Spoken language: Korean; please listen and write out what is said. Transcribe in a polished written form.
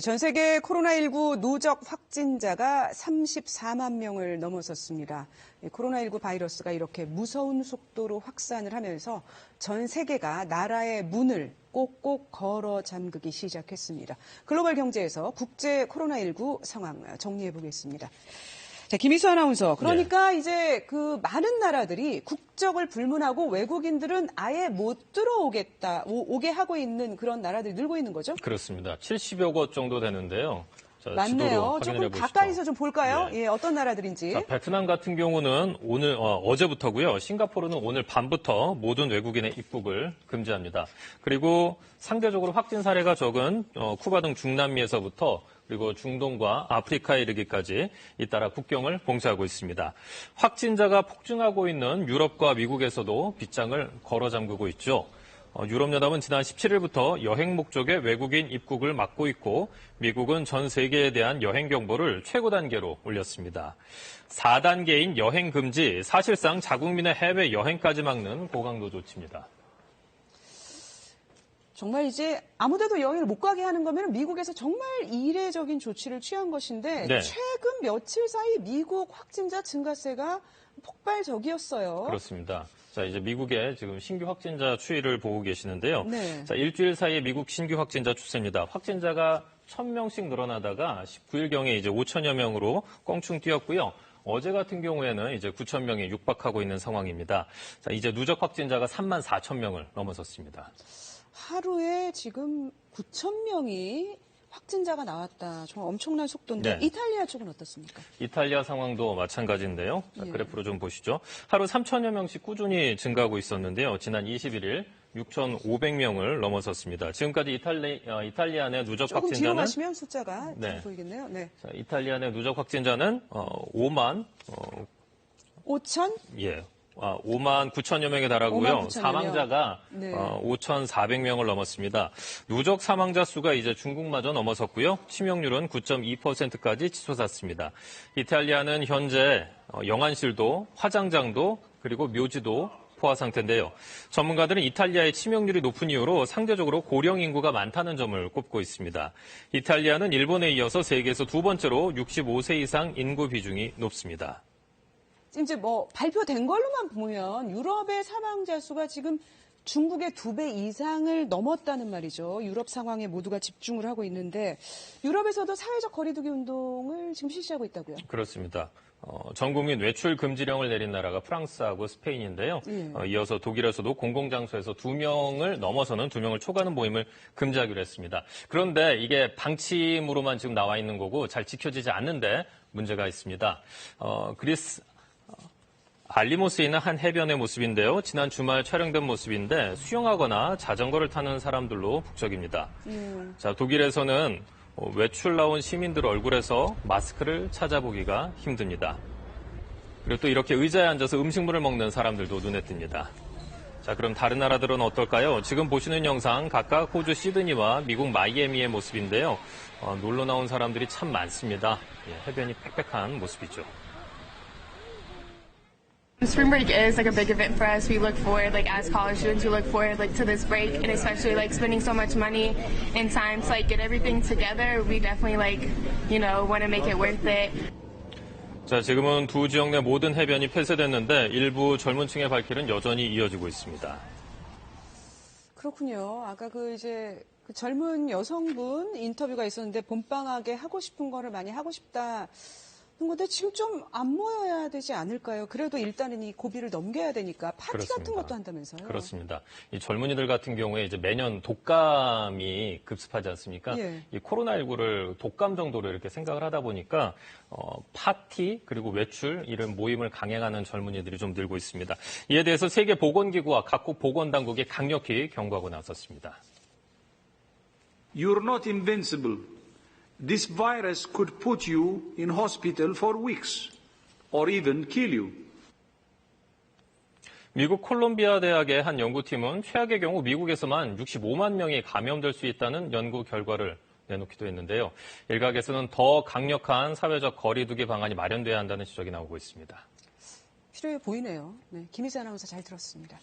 전 세계 코로나19 누적 확진자가 34만 명을 넘어섰습니다. 코로나19 바이러스가 이렇게 무서운 속도로 확산을 하면서 전 세계가 나라의 문을 꼭꼭 걸어 잠그기 시작했습니다. 글로벌 경제에서 국제 코로나19 상황 정리해 보겠습니다. 자, 김희수 아나운서. 그러니까 이제 그 많은 나라들이 국적을 불문하고 외국인들은 아예 못 오게 하고 있는 그런 나라들이 늘고 있는 거죠? 그렇습니다. 70여 곳 정도 되는데요. 자, 맞네요. 조금 가까이서 좀 볼까요? 네. 예, 어떤 나라들인지. 자, 베트남 같은 경우는 어제부터고요. 싱가포르는 오늘 밤부터 모든 외국인의 입국을 금지합니다. 그리고 상대적으로 확진 사례가 적은 쿠바 등 중남미에서부터 그리고 중동과 아프리카에 이르기까지 잇따라 국경을 봉쇄하고 있습니다. 확진자가 폭증하고 있는 유럽과 미국에서도 빗장을 걸어 잠그고 있죠. 유럽연합은 지난 17일부터 여행 목적의 외국인 입국을 막고 있고 미국은 전 세계에 대한 여행 경보를 최고 단계로 올렸습니다. 4단계인 여행 금지, 사실상 자국민의 해외 여행까지 막는 고강도 조치입니다. 정말 이제 아무데도 여행을 못 가게 하는 거면 미국에서 정말 이례적인 조치를 취한 것인데 최근 며칠 사이 미국 확진자 증가세가 폭발적이었어요. 그렇습니다. 자, 이제 미국의 지금 신규 확진자 추이를 보고 계시는데요. 네. 자, 일주일 사이에 미국 신규 확진자 추세입니다. 확진자가 1,000명씩 늘어나다가 19일경에 이제 5천여 명으로 껑충 뛰었고요. 어제 같은 경우에는 이제 9천 명에 육박하고 있는 상황입니다. 자, 이제 누적 확진자가 3만 4천 명을 넘어섰습니다. 하루에 지금 9천 명이 확진자가 나왔다. 정말 엄청난 속도인데 이탈리아 쪽은 어떻습니까? 이탈리아 상황도 마찬가지인데요. 자, 그래프로 좀 보시죠. 하루 3천여 명씩 꾸준히 증가하고 있었는데요. 지난 21일 6,500명을 넘어섰습니다. 지금까지 이탈리아 내 누적 조금 확진자는 뒤로 가시면 숫자가 잘 보이겠네요. 네. 자, 이탈리아 내 누적 확진자는 5만 5천? 5만 9천여 명에 달하고요. 5만 9천여 사망자가 네. 5,400명을 넘었습니다. 누적 사망자 수가 이제 중국마저 넘어섰고요. 치명률은 9.2%까지 치솟았습니다. 이탈리아는 현재 영안실도, 화장장도, 그리고 묘지도 포화 상태인데요. 전문가들은 이탈리아의 치명률이 높은 이유로 상대적으로 고령 인구가 많다는 점을 꼽고 있습니다. 이탈리아는 일본에 이어서 세계에서 두 번째로 65세 이상 인구 비중이 높습니다. 이제 발표된 걸로만 보면 유럽의 사망자 수가 지금 중국의 2배 이상을 넘었다는 말이죠. 유럽 상황에 모두가 집중을 하고 있는데 유럽에서도 사회적 거리두기 운동을 지금 실시하고 있다고요? 그렇습니다. 전 국민 외출 금지령을 내린 나라가 프랑스하고 스페인인데요. 이어서 독일에서도 공공장소에서 2명을 넘어서는 2명을 초과하는 모임을 금지하기로 했습니다. 그런데 이게 방침으로만 지금 나와 있는 거고 잘 지켜지지 않는데 문제가 있습니다. 그리스 알리모스에 있는 한 해변의 모습인데요. 지난 주말 촬영된 모습인데 수영하거나 자전거를 타는 사람들로 북적입니다. 자, 독일에서는 외출 나온 시민들 얼굴에서 마스크를 찾아보기가 힘듭니다. 그리고 또 이렇게 의자에 앉아서 음식물을 먹는 사람들도 눈에 띕니다. 자, 그럼 다른 나라들은 어떨까요? 지금 보시는 영상 각각 호주 시드니와 미국 마이애미의 모습인데요. 놀러 나온 사람들이 참 많습니다. 해변이 빽빽한 모습이죠. Spring break is a big event for us. We look forward, as college students, we look forward to this break, and especially spending so much money and time to get everything together. We definitely want to make it worth it. 자, 지금은 두 지역 내 모든 해변이 폐쇄됐는데 일부 젊은 층의 발길은 여전히 이어지고 있습니다. 그렇군요. 아까 그 젊은 여성분 인터뷰가 있었는데 봄방학에 하고 싶은 거를 많이 하고 싶다. 근데 지금 좀 안 모여야 되지 않을까요? 그래도 일단은 이 고비를 넘겨야 되니까 파티 그렇습니다. 같은 것도 한다면서요? 그렇습니다. 이 젊은이들 같은 경우에 이제 매년 독감이 급습하지 않습니까? 이 코로나19를 독감 정도로 이렇게 생각을 하다 보니까 파티 그리고 외출 이런 모임을 강행하는 젊은이들이 좀 늘고 있습니다. 이에 대해서 세계보건기구와 각국 보건당국이 강력히 경고하고 나섰습니다. You're not invincible. This virus could put you in hospital for weeks or even kill you. 미국 콜롬비아 대학의 한 연구팀은 최악의 경우 미국에서만 65만 명이 감염될 수 있다는 연구 결과를 내놓기도 했는데요. 일각에서는 더 강력한 사회적 거리두기 방안이 마련돼야 한다는 지적이 나오고 있습니다. 필요해 보이네요. 네, 김희수 아나운서 잘 들었습니다.